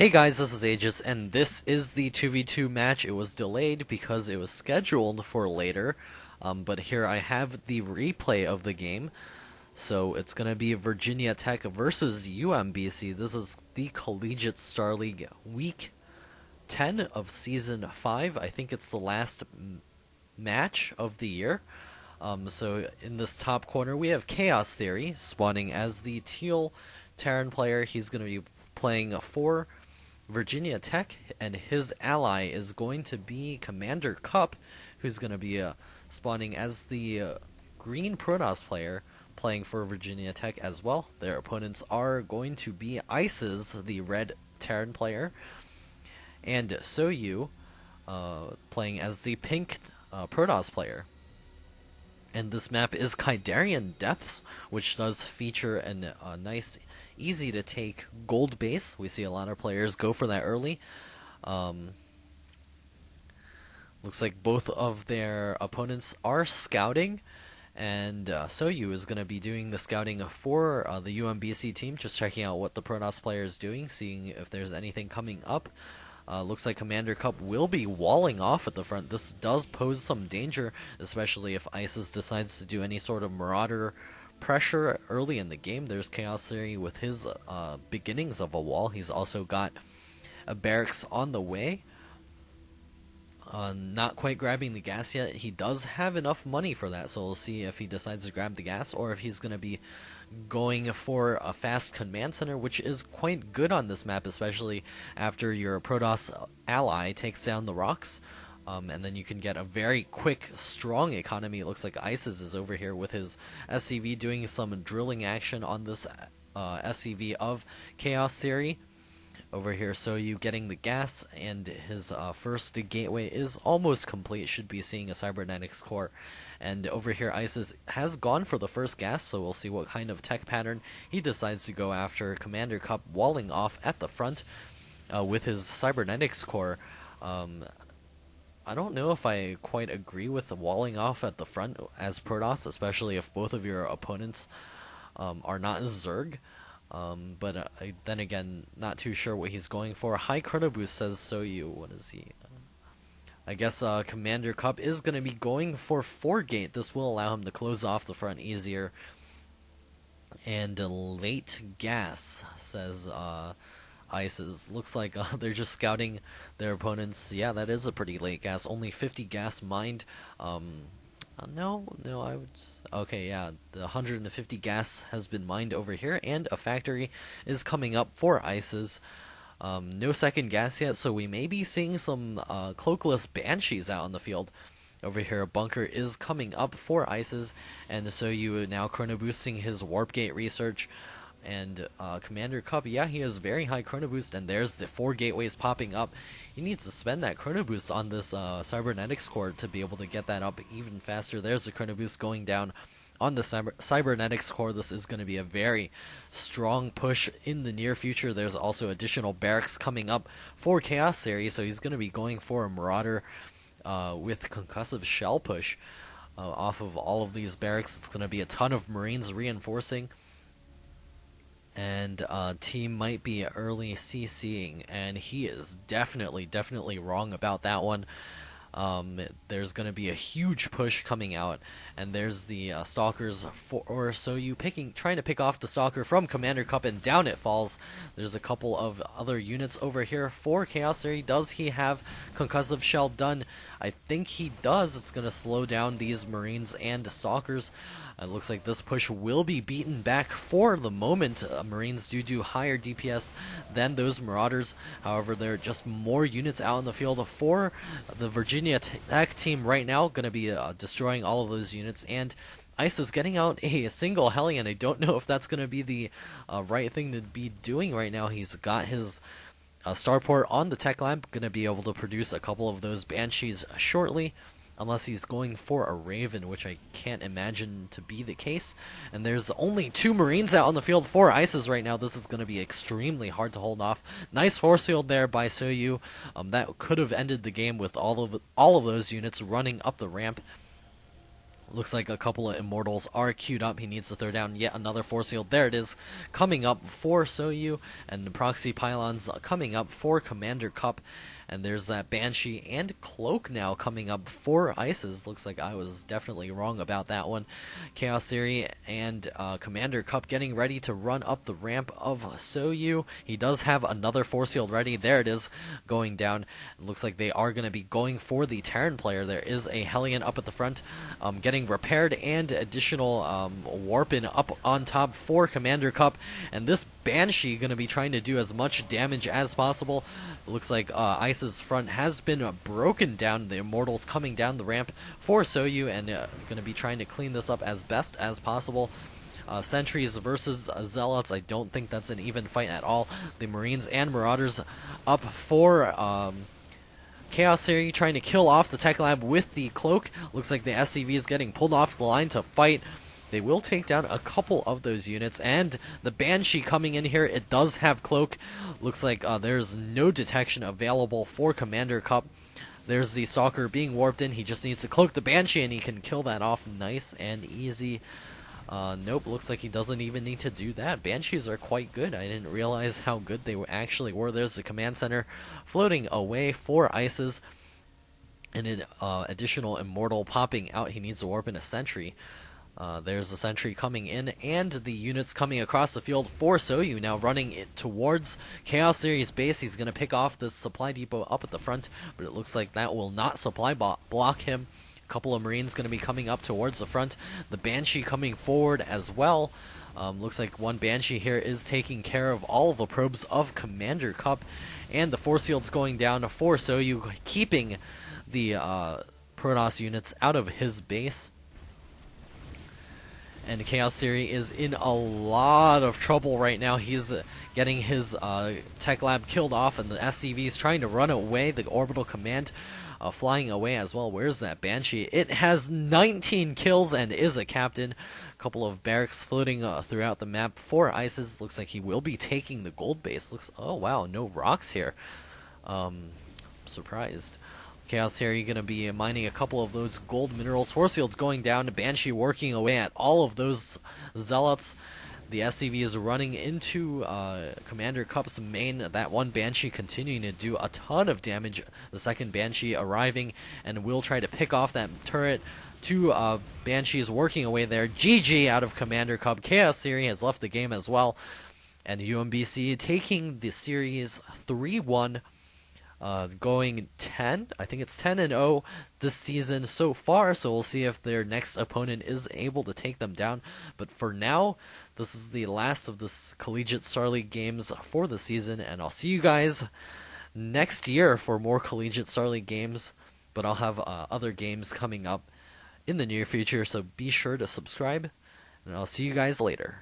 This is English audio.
Hey guys, this is Aegis, and this is the 2v2 match. It was delayed because it was scheduled for later, but here I have the replay of the game. So it's going to be Virginia Tech versus UMBC. This is the Collegiate Star League Week 10 of Season 5. I think it's the last match of the year. So in this top corner, we have Chaos Theory spawning as the teal Terran player. He's going to be playing for Virginia Tech, and his ally is going to be Commander Cup, who's going to be spawning as the green Protoss player, playing for Virginia Tech as well. Their opponents are going to be Ices, the red Terran player, and Soyu, playing as the pink Protoss player. And this map is Kydarian Depths, which does feature a nice, easy to take gold base. We see a lot of players go for that early. Looks like both of their opponents are scouting, and Soyu is going to be doing the scouting for the UMBC team, just checking out what the Protoss player is doing, seeing if there's anything coming up. Looks like Commander Cup will be walling off at the front. This does pose some danger, especially if Isis decides to do any sort of marauder pressure early in the game. There's Chaos Theory with his beginnings of a wall. He's also got a barracks on the way. Not quite grabbing the gas yet. He does have enough money for that, so we'll see if he decides to grab the gas or if he's going to be going for a fast command center, which is quite good on this map, especially after your Protoss ally takes down the rocks. And then you can get a very quick, strong economy. It looks like Isis is over here with his SCV doing some drilling action on this SCV of Chaos Theory. Over here, Soyu getting the gas, and his first gateway is almost complete. Should be seeing a cybernetics core. And over here, Isis has gone for the first gas, so we'll see what kind of tech pattern he decides to go after. Commander Cup walling off at the front with his cybernetics core. I don't know if I quite agree with the walling off at the front as Protoss, especially if both of your opponents are not Zerg. But then again, not too sure what he's going for. High Chrono Boost says Soyu. What is he? I guess Commander Cup is going to be going for 4-gate. This will allow him to close off the front easier. And late gas, says Ices. Looks like they're just scouting their opponents. Yeah, that is a pretty late gas. Only 50 gas mined. No, I would... Okay, yeah, the 150 gas has been mined over here, and a factory is coming up for Ices. No second gas yet, so we may be seeing some cloakless banshees out in the field. Over here, a bunker is coming up for Ices, and so you now chrono boosting his warp gate research. And Commander Cup, yeah, he has very high chrono boost, and there's the 4 gateways popping up. He needs to spend that chrono boost on this cybernetics core to be able to get that up even faster. There's the chrono boost going down on the cybernetics core. This is going to be a very strong push in the near future. There's also additional barracks coming up for Chaos Theory, so he's going to be going for a marauder with concussive shell push off of all of these barracks. It's going to be a ton of Marines reinforcing. And team might be early CCing, and he is definitely wrong about that one. There's going to be a huge push coming out, and there's the stalkers for Soyu trying to pick off the stalker from Commander Cup, and down it falls. There's a couple of other units over here for Chaos Theory. Does he have concussive shell done? I think he does. It's going to slow down these Marines and stalkers. It looks like this push will be beaten back for the moment. Marines do higher DPS than those Marauders. However, there are just more units out in the field for the Virginia Tech team right now. Going to be destroying all of those units. And Ice is getting out a single Hellion. I don't know if that's going to be the right thing to be doing right now. He's got his starport on the tech lab. Going to be able to produce a couple of those Banshees shortly. Unless he's going for a Raven, which I can't imagine to be the case. And there's only 2 Marines out on the field for Isis right now. This is going to be extremely hard to hold off. Nice force field there by Soyu. That could have ended the game with all of those units running up the ramp. Looks like a couple of Immortals are queued up. He needs to throw down yet another Force Field. There it is, coming up for Soyu, and the Proxy Pylons coming up for Commander Cup. And there's that Banshee and Cloak now coming up for Ices. Looks like I was definitely wrong about that one. Chaos Theory and Commander Cup getting ready to run up the ramp of Soyu. He does have another Force Field ready. There it is, going down. It looks like they are going to be going for the Terran player. There is a Hellion up at the front, getting repaired, and additional Warpin up on top for Commander Cup. And this Banshee going to be trying to do as much damage as possible. It looks like Ice's front has been broken down. The Immortals coming down the ramp for Soyu, and going to be trying to clean this up as best as possible. Sentries versus Zealots, I don't think that's an even fight at all. The Marines and Marauders up for Chaos Theory, trying to kill off the Tech Lab with the Cloak. Looks like the SCV is getting pulled off the line to fight. They will take down a couple of those units, and the Banshee coming in here, it does have Cloak. Looks like there's no detection available for Commander Cup. There's the Stalker being warped in. He just needs to cloak the Banshee, and he can kill that off nice and easy. Nope, looks like he doesn't even need to do that. Banshees are quite good. I didn't realize how good they actually were. There's the command center floating away for Ices, and an additional Immortal popping out. He needs to warp in a Sentry. There's the Sentry coming in, and the units coming across the field for Soyu now running it towards Chaos Theory's base. He's going to pick off the supply depot up at the front, but it looks like that will not supply block him. A couple of Marines going to be coming up towards the front. The Banshee coming forward as well. Looks like one Banshee here is taking care of all of the probes of Commander Cup, and the Force Field's going down for Soyu, keeping the Protoss units out of his base. And Chaos Theory is in a lot of trouble right now. He's getting his Tech Lab killed off, and the SCV is trying to run away. The Orbital Command flying away as well. Where's that Banshee? It has 19 kills and is a captain. A couple of barracks floating throughout the map for Ices. Looks like he will be taking the gold base. Oh wow, no rocks here. Surprised. Chaos Theory going to be mining a couple of those gold minerals. Force Field's going down. Banshee working away at all of those Zealots. The SCV is running into Commander Cup's main. That one Banshee continuing to do a ton of damage. The second Banshee arriving and will try to pick off that turret. Two Banshees working away there. GG out of Commander Cup. Chaos Theory has left the game as well. And UMBC taking the series 3-1. Going 10, I think it's 10-0 this season so far, so we'll see if their next opponent is able to take them down. But for now, this is the last of this Collegiate Star League games for the season, and I'll see you guys next year for more Collegiate Star League games, but I'll have other games coming up in the near future, so be sure to subscribe, and I'll see you guys later.